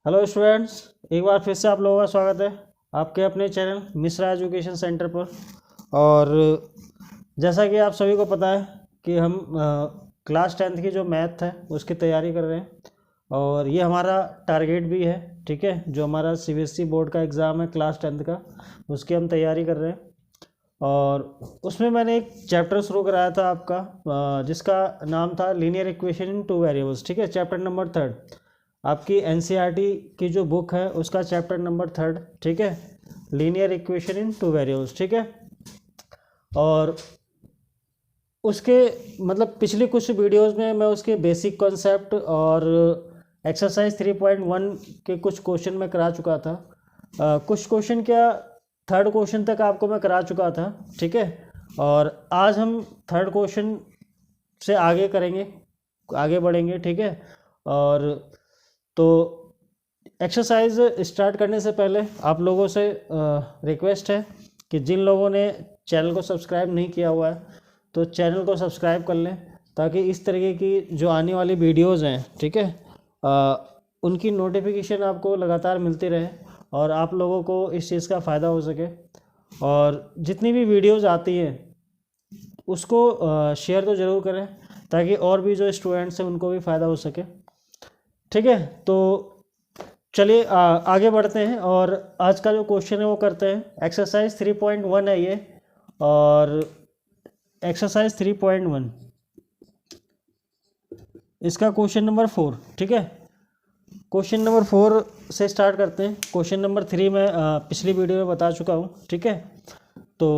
Hello students, एक बार फिर से आप लोगों का स्वागत है आपके अपने चैनल मिश्रा एजुकेशन सेंटर पर। और जैसा कि आप सभी को पता है कि हम क्लास 10th की जो मैथ है उसकी तैयारी कर रहे हैं और ये हमारा टारगेट भी है। ठीक है, जो हमारा सीबीएसई बोर्ड का एग्ज़ाम है क्लास 10th का, उसकी हम तैयारी कर रहे हैं। और उसमें मैंने एक चैप्टर शुरू कराया था आपका, जिसका नाम था लीनियर इक्वेशन इन 2 वेरिएबल्स। ठीक है, चैप्टर नंबर 3 आपकी एनसीईआरटी की जो बुक है उसका चैप्टर नंबर 3। ठीक है, लीनियर इक्वेशन इन 2 वेरिएबल्स। ठीक है, और उसके मतलब पिछली कुछ वीडियोस में मैं उसके बेसिक कॉन्सेप्ट और एक्सरसाइज 3.1 के कुछ क्वेश्चन मैं करा चुका था। कुछ क्वेश्चन क्या 3rd क्वेश्चन तक आपको मैं करा चुका था। ठीक है, और आज हम 3rd क्वेश्चन से आगे करेंगे, आगे बढ़ेंगे। ठीक है, और तो एक्सरसाइज स्टार्ट करने से पहले आप लोगों से रिक्वेस्ट है कि जिन लोगों ने चैनल को सब्सक्राइब नहीं किया हुआ है तो चैनल को सब्सक्राइब कर लें, ताकि इस तरीके की जो आने वाली वीडियोस हैं, ठीक है, उनकी नोटिफिकेशन आपको लगातार मिलती रहे और आप लोगों को इस चीज़ का फ़ायदा हो सके। और जितनी भी वीडियोस आती हैं उसको शेयर तो ज़रूर करें, ताकि और भी जो स्टूडेंट्स हैं उनको भी फ़ायदा हो सके। ठीक है, तो चलिए आगे बढ़ते हैं और आज का जो क्वेश्चन है वो करते हैं। एक्सरसाइज 3.1 है ये, और एक्सरसाइज 3.1 इसका क्वेश्चन नंबर 4। ठीक है, क्वेश्चन नंबर 4 से स्टार्ट करते हैं। क्वेश्चन नंबर 3 मैं पिछली वीडियो में बता चुका हूँ। ठीक है, तो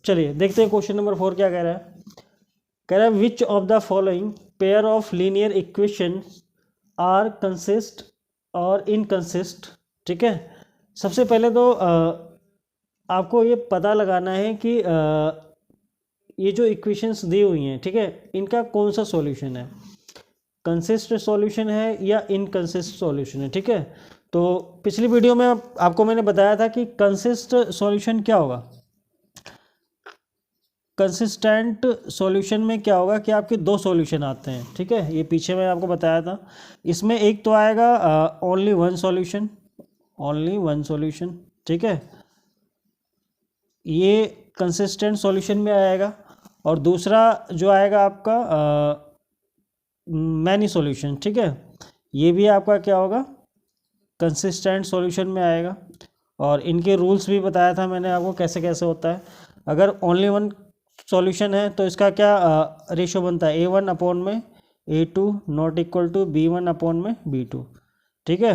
चलिए देखते हैं क्वेश्चन नंबर 4 क्या कह रहा है। कह रहा है which of the following pair of linear equation are consist और इनकंसिस्ट। ठीक है, सबसे पहले तो आपको ये पता लगाना है कि ये जो इक्वेशंस दी हुई हैं, ठीक है, इनका कौन सा सॉल्यूशन है, कंसिस्ट सॉल्यूशन है या इनकंसिस्ट सॉल्यूशन है। ठीक है, तो पिछली वीडियो में आपको मैंने बताया था कि कंसिस्ट सॉल्यूशन क्या होगा। कंसिस्टेंट सॉल्यूशन में क्या होगा कि आपके 2 सॉल्यूशन आते हैं। ठीक है, ये पीछे मैं आपको बताया था। इसमें एक तो आएगा only one solution, only one solution. ठीक है, ये कंसिस्टेंट सॉल्यूशन में आएगा। और दूसरा जो आएगा आपका मैनी सॉल्यूशन। ठीक है, ये भी आपका क्या होगा, कंसिस्टेंट सॉल्यूशन में आएगा। और इनके रूल्स भी बताया था मैंने आपको कैसे कैसे होता है। अगर ओनली वन सॉल्यूशन है तो इसका क्या रेशो बनता है, A1 अपॉन में A2 not equal to B1 upon में B2। ठीक है,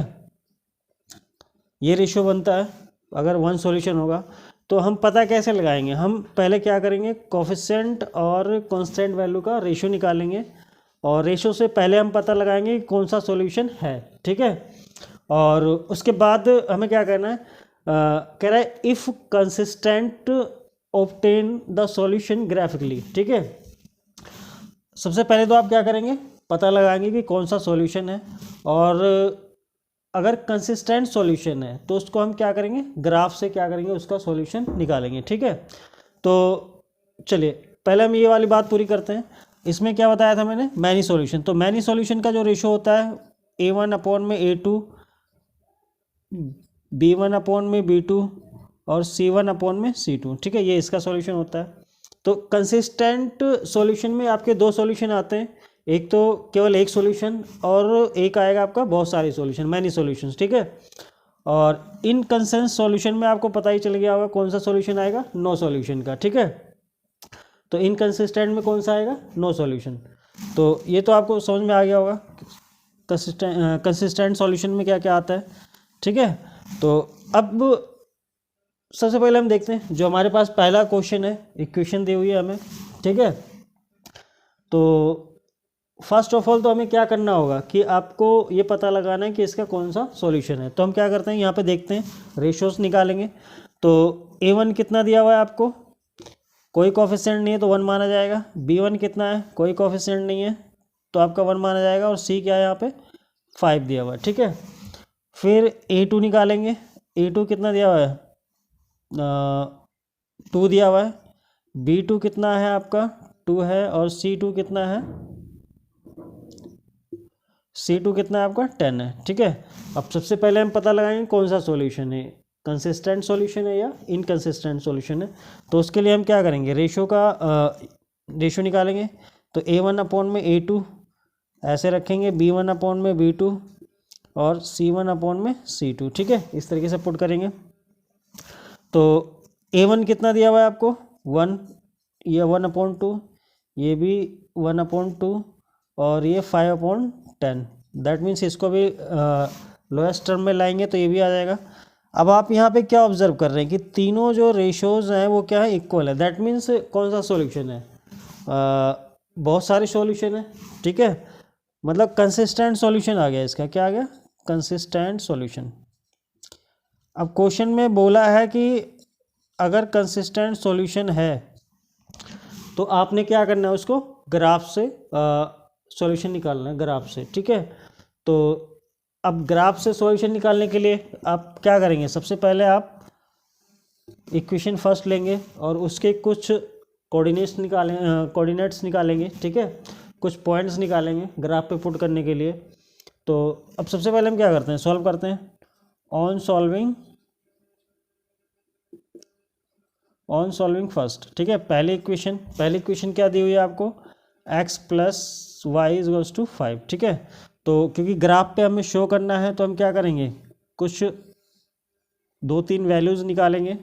ये रेशो बनता है अगर वन सॉल्यूशन होगा। तो हम पता कैसे लगाएंगे, हम पहले क्या करेंगे, कोफिशिएंट और कांस्टेंट वैल्यू का रेशो निकालेंगे और रेशो से पहले हम पता लगाएंगे कौन सा सॉल्यूशन है। ठीक है, और उसके बाद हमें क्या करना है, कह रहा है if consistent obtain the solution graphically. ठीक है, सबसे पहले तो आप क्या करेंगे, पता लगाएंगे कि कौन सा सॉल्यूशन है, और अगर कंसिस्टेंट सॉल्यूशन है तो उसको हम क्या करेंगे, ग्राफ से क्या करेंगे, उसका सॉल्यूशन निकालेंगे। ठीक है, तो चलिए पहले हम ये वाली बात पूरी करते हैं। इसमें क्या बताया था मैंने, मैनी सॉल्यूशन। तो मैनी सॉल्यूशन का जो रेशो होता है A1 अपॉन में A2, B1 अपॉन में B2 और C1 अपॉन में C2। ठीक है, ये इसका सॉल्यूशन होता है। तो कंसिस्टेंट सॉल्यूशन में आपके 2 सॉल्यूशन आते हैं, एक तो केवल एक सॉल्यूशन और एक आएगा आपका बहुत सारे सॉल्यूशन, मैनी सॉल्यूशंस। ठीक है, और इनकंसिस्टेंट सॉल्यूशन में आपको पता ही चल गया होगा कौन सा सॉल्यूशन आएगा, नो सॉल्यूशन का। ठीक है, तो इनकंसिस्टेंट में कौन सा आएगा, नो सॉल्यूशन। तो ये तो आपको समझ में आ गया होगा कंसिस्टेंट सॉल्यूशन में क्या क्या आता है। ठीक है, तो अब सबसे पहले हम देखते हैं जो हमारे पास पहला क्वेश्चन है, इक्वेशन दी हुई है हमें। ठीक है, तो फर्स्ट ऑफ ऑल तो हमें क्या करना होगा कि आपको ये पता लगाना है कि इसका कौन सा सॉल्यूशन है। तो हम क्या करते हैं, यहाँ पे देखते हैं, रेशोस निकालेंगे। तो A1 कितना दिया हुआ है आपको, कोई कोफिशिएंट नहीं है तो 1 माना जाएगा। B1 कितना है, कोई कोफिशिएंट नहीं है तो आपका 1 माना जाएगा। और C क्या है, यहाँ पे 5 दिया हुआ है। ठीक है, फिर A2 निकालेंगे। A2 कितना दिया हुआ है, 2 दिया हुआ है। B2 कितना है आपका, 2 है। और C2 कितना है, C2 कितना है आपका 10 है, ठीक है। अब सबसे पहले हम पता लगाएंगे कौन सा सॉल्यूशन है, कंसिस्टेंट सॉल्यूशन है या इनकंसिस्टेंट सॉल्यूशन है। तो उसके लिए हम क्या करेंगे, रेशो निकालेंगे। तो A1/A2 ऐसे रखेंगे, B1/B2 और C1/C2, ठीक है। इस तरीके से पुट करेंगे। तो A1 कितना दिया हुआ है आपको 1, ये 1/2, ये भी 1/2 और ये 5/10। दैट मीन्स इसको भी लोएस्ट टर्म में लाएंगे तो ये भी आ जाएगा। अब आप यहाँ पे क्या ऑब्जर्व कर रहे हैं कि तीनों जो रेशोज़ हैं वो क्या है, इक्वल है। दैट मीन्स कौन सा सॉल्यूशन है, बहुत सारे सॉल्यूशन है, ठीक है। मतलब कंसिस्टेंट सॉल्यूशन आ गया इसका, क्या आ गया, कंसिस्टेंट सॉल्यूशन। अब क्वेश्चन में बोला है कि अगर कंसिस्टेंट सॉल्यूशन है तो आपने क्या करना है, उसको ग्राफ से सॉल्यूशन निकालना है, ग्राफ से, ठीक है। तो अब ग्राफ से सॉल्यूशन निकालने के लिए आप क्या करेंगे, सबसे पहले आप इक्वेशन फर्स्ट लेंगे और उसके कुछ कोऑर्डिनेट्स निकालेंगे, ठीक है। कुछ पॉइंट्स निकालेंगे ग्राफ पे पुट करने के लिए। तो अब सबसे पहले हम क्या करते हैं, सॉल्व करते हैं। ऑन सॉल्विंग फर्स्ट, ठीक है। पहली इक्वेशन क्या दी हुई है आपको, x + y = 5, ठीक है। तो क्योंकि ग्राफ पे हमें शो करना है तो हम क्या करेंगे, कुछ 2-3 वैल्यूज़ निकालेंगे,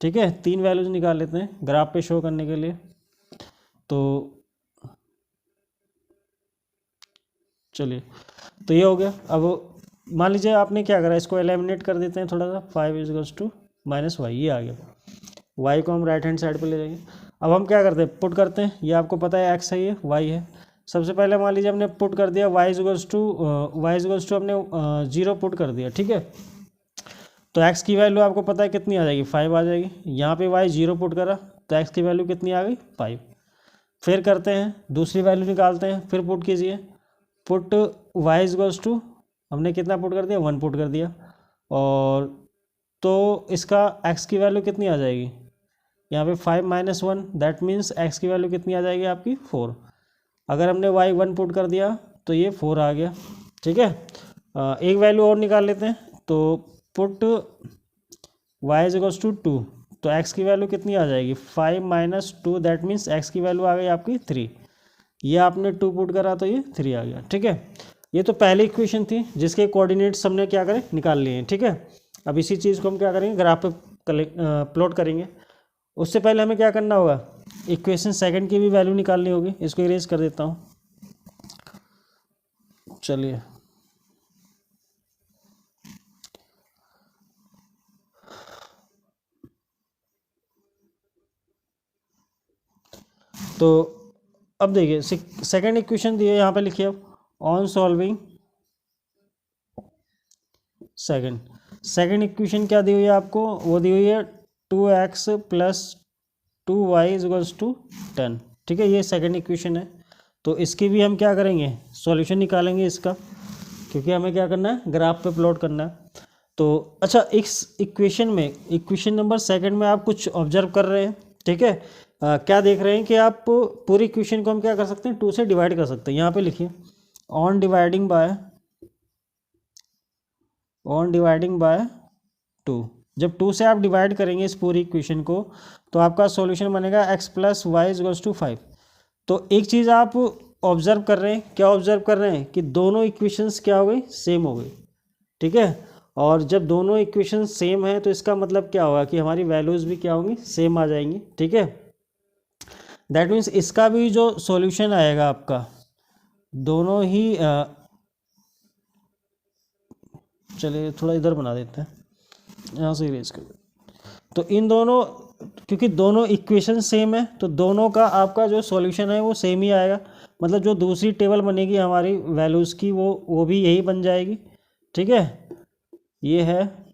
ठीक है। 3 वैल्यूज़ निकाल लेते हैं ग्राफ पे शो करने के लिए। तो चलिए, तो ये हो गया। अब मान लीजिए आपने क्या करा, इसको एलिमिनेट कर देते हैं थोड़ा सा, 5 = -y, ये आ गया। y को हम राइट हैंड साइड पे ले जाएंगे। अब हम क्या करते हैं, पुट करते हैं। ये आपको पता है x है, ये y है। सबसे पहले मान लीजिए हमने पुट कर दिया y = हमने 0 पुट कर दिया, ठीक है। तो x की वैल्यू आपको पता है कितनी आ जाएगी, 5 आ जाएगी। यहाँ पे y 0 पुट करा तो x की वैल्यू कितनी आ गई, 5। फिर करते हैं, दूसरी वैल्यू निकालते हैं, फिर पुट कीजिए। पुट y = हमने कितना पुट कर दिया, 1 पुट कर दिया। और तो इसका x की वैल्यू कितनी आ जाएगी, यहाँ पे 5 - 1, दैट मीन्स x की वैल्यू कितनी आ जाएगी आपकी 4। अगर हमने y 1 पुट कर दिया तो ये 4 आ गया, ठीक है। एक वैल्यू और निकाल लेते हैं। तो पुट y = 2, तो x की वैल्यू कितनी आ जाएगी, 5 - 2, दैट मीन्स x की वैल्यू आ गई आपकी 3। ये आपने 2 पुट करा तो ये 3 आ गया, ठीक है। ये तो पहली इक्वेशन थी जिसके कोऑर्डिनेट्स हमने क्या करें, निकाल लिए हैं, ठीक है। अब इसी चीज़ को हम क्या करेंगे, ग्राफ पे प्लॉट करेंगे। उससे पहले हमें क्या करना होगा, इक्वेशन सेकंड की भी वैल्यू निकालनी होगी। इसको इरेज कर देता हूँ, चलिए। तो अब देखिए, सेकंड इक्वेशन दी है, यहाँ पे लिखिए अब ऑन सॉल्विंग सेकंड इक्वेशन क्या दी हुई है आपको, वो दी हुई है 2x + 2y = 10, ठीक है। ये सेकंड इक्वेशन है। तो इसकी भी हम क्या करेंगे, सॉल्यूशन निकालेंगे इसका, क्योंकि हमें क्या करना है, ग्राफ पे प्लॉट करना है। तो अच्छा, इस इक्वेशन में, इक्वेशन नंबर सेकंड में आप कुछ ऑब्जर्व कर रहे हैं, ठीक है। क्या देख रहे हैं कि आप पूरी इक्वेशन को हम क्या कर सकते हैं, 2 से डिवाइड कर सकते हैं। यहाँ पे लिखिए ऑन डिवाइडिंग बाय 2। जब 2 से आप डिवाइड करेंगे इस पूरी इक्वेशन को तो आपका सॉल्यूशन बनेगा x + y = 5। तो एक चीज़ आप ऑब्जर्व कर रहे हैं, क्या ऑब्जर्व कर रहे हैं कि दोनों इक्वेशंस क्या हो गई, सेम हो गई, ठीक है। और जब दोनों इक्वेशन सेम है तो इसका मतलब क्या होगा कि हमारी वैल्यूज़ भी क्या होंगी, सेम आ जाएंगी, ठीक है। दैट मीन्स इसका भी जो सॉल्यूशन आएगा आपका, दोनों ही चलिए थोड़ा इधर बना देते हैं, यहाँ से इरेज कर। तो इन दोनों, क्योंकि दोनों इक्वेशन सेम है तो दोनों का आपका जो सॉल्यूशन है वो सेम ही आएगा। मतलब जो दूसरी टेबल बनेगी हमारी वैल्यूज़ की, वो भी यही बन जाएगी, ठीक है। ये है,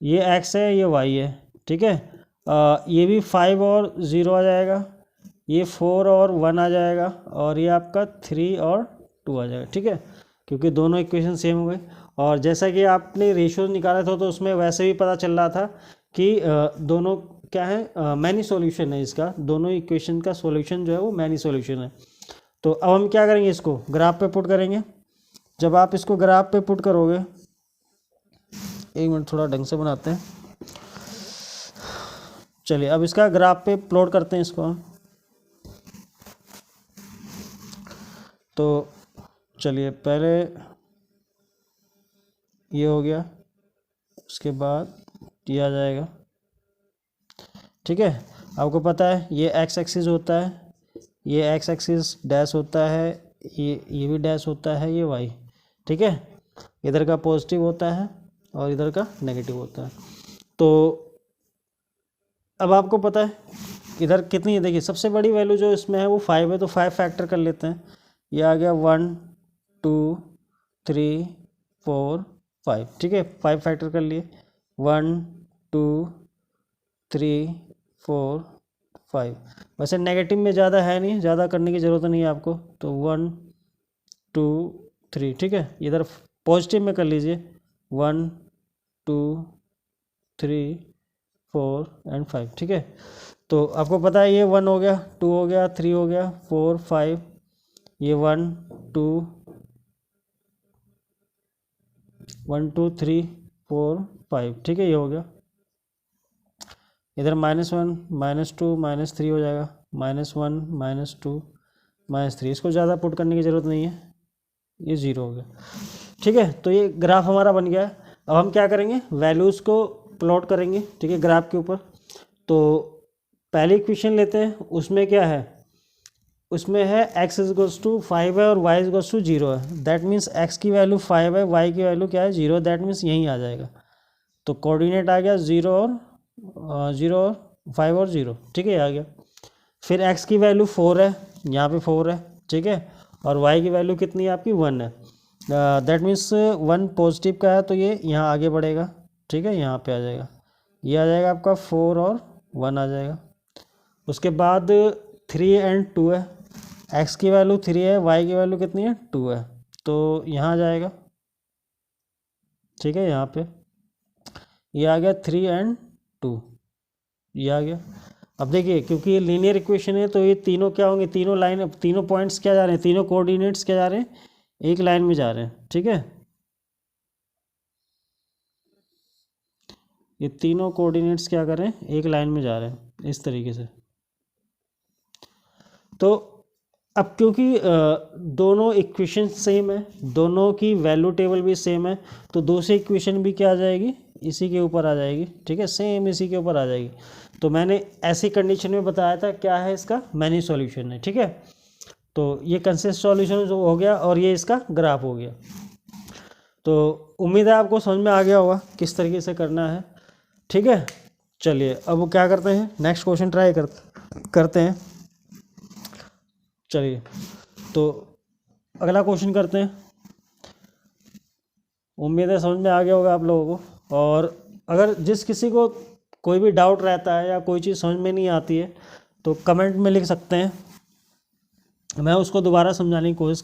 ये x है, ये y है, ठीक है। ये भी 5 और 0 आ जाएगा, ये 4 और 1 आ जाएगा, और ये आपका 3 और 2 आ जाएगा, ठीक है। क्योंकि दोनों इक्वेशन सेम हो गए। और जैसा कि आपने रेशियो निकाला था तो उसमें वैसे भी पता चल रहा था कि दोनों क्या है, मैनी सॉल्यूशन है इसका, दोनों इक्वेशन का सॉल्यूशन जो है वो मैनी सॉल्यूशन है। तो अब हम क्या करेंगे, इसको ग्राफ पे पुट करेंगे। जब आप इसको ग्राफ पे पुट करोगे, एक मिनट थोड़ा ढंग से बनाते हैं। चलिए अब इसका ग्राफ पे प्लॉट करते हैं इसको हम। तो चलिए पहले ये हो गया, उसके बाद ये आ जाएगा। ठीक है, आपको पता है ये एक्स एक्सिस होता है, ये एक्स एक्सिस डैश होता है, ये भी डैश होता है, ये वाई। ठीक है, इधर का पॉजिटिव होता है और इधर का नेगेटिव होता है। तो अब आपको पता है इधर कितनी है, देखिए सबसे बड़ी वैल्यू जो इसमें है वो 5 है, तो 5 फैक्टर कर लेते हैं। ये आ गया 1 2 3 4 5। ठीक है, 5 फैक्टर कर लिए, 1 2 3 4 5। वैसे नेगेटिव में ज़्यादा है नहीं, ज़्यादा करने की ज़रूरत नहीं है आपको, तो 1 2 3। ठीक है, इधर पॉजिटिव में कर लीजिए, 1 2 3 4 एंड 5। ठीक है, तो आपको पता है ये 1 हो गया, 2 हो गया, 3 हो गया, 4 5, ये 1 2 3 4 5। ठीक है, ये हो गया। इधर -1 -2 -3 हो जाएगा, -1 -2 -3। इसको ज़्यादा पुट करने की ज़रूरत नहीं है, ये 0 हो गया। ठीक है, तो ये ग्राफ हमारा बन गया है। अब हम क्या करेंगे, वैल्यूज़ को प्लॉट करेंगे। ठीक है, ग्राफ के ऊपर। तो पहली इक्वेशन लेते हैं, उसमें क्या है, उसमें है x इक्वल्स टू 5 है और y इक्वल्स टू 0 है। दैट मीन्स x की वैल्यू 5 है, y की वैल्यू क्या है, 0। दैट मीन्स यहीं आ जाएगा। तो कोऑर्डिनेट आ गया 0 और 5 और 0। ठीक है, आ गया। फिर x की वैल्यू 4 है, यहाँ पे 4 है। ठीक है, और y की वैल्यू कितनी है आपकी, 1 है। दैट मीन्स 1 पॉजिटिव का है, तो ये यहाँ आगे बढ़ेगा। ठीक है, यहाँ पे आ जाएगा, ये आ जाएगा आपका 4 और 1 आ जाएगा। उसके बाद 3 एंड 2 है, x की वैल्यू 3 है, y की वैल्यू कितनी है, 2 है, तो यहाँ आ जाएगा। ठीक है, यहाँ पे ये आ गया 3 एंड 2, ये आ गया। अब देखिए क्योंकि ये लीनियर इक्वेशन है, तो ये तीनों क्या होंगे, तीनों लाइन, तीनों पॉइंट्स क्या जा रहे हैं, तीनों कोऑर्डिनेट्स क्या जा रहे हैं, एक लाइन में जा रहे हैं। ठीक है, ये तीनों कोऑर्डिनेट्स क्या कर रहे हैं, एक लाइन में जा रहे हैं, इस तरीके से। तो अब क्योंकि दोनों इक्वेशन सेम है, दोनों की वैल्यू टेबल भी सेम है, तो दूसरी इक्वेशन भी क्या आ जाएगी, इसी के ऊपर आ जाएगी। ठीक है, सेम इसी के ऊपर आ जाएगी। तो मैंने ऐसी कंडीशन में बताया था क्या है, इसका मैनी सॉल्यूशन है। ठीक है, तो ये कंसिस्ट सॉल्यूशन जो हो गया और ये इसका ग्राफ हो गया। तो उम्मीद है आपको समझ में आ गया होगा किस तरीके से करना है। ठीक है, चलिए अब वो क्या करते हैं, नेक्स्ट क्वेश्चन ट्राई करते हैं। चलिए तो अगला क्वेश्चन करते हैं। उम्मीद है समझ में आ गया होगा आप लोगों को। और अगर जिस किसी को कोई भी डाउट रहता है या कोई चीज़ समझ में नहीं आती है, तो कमेंट में लिख सकते हैं, मैं उसको दोबारा समझाने की कोशिश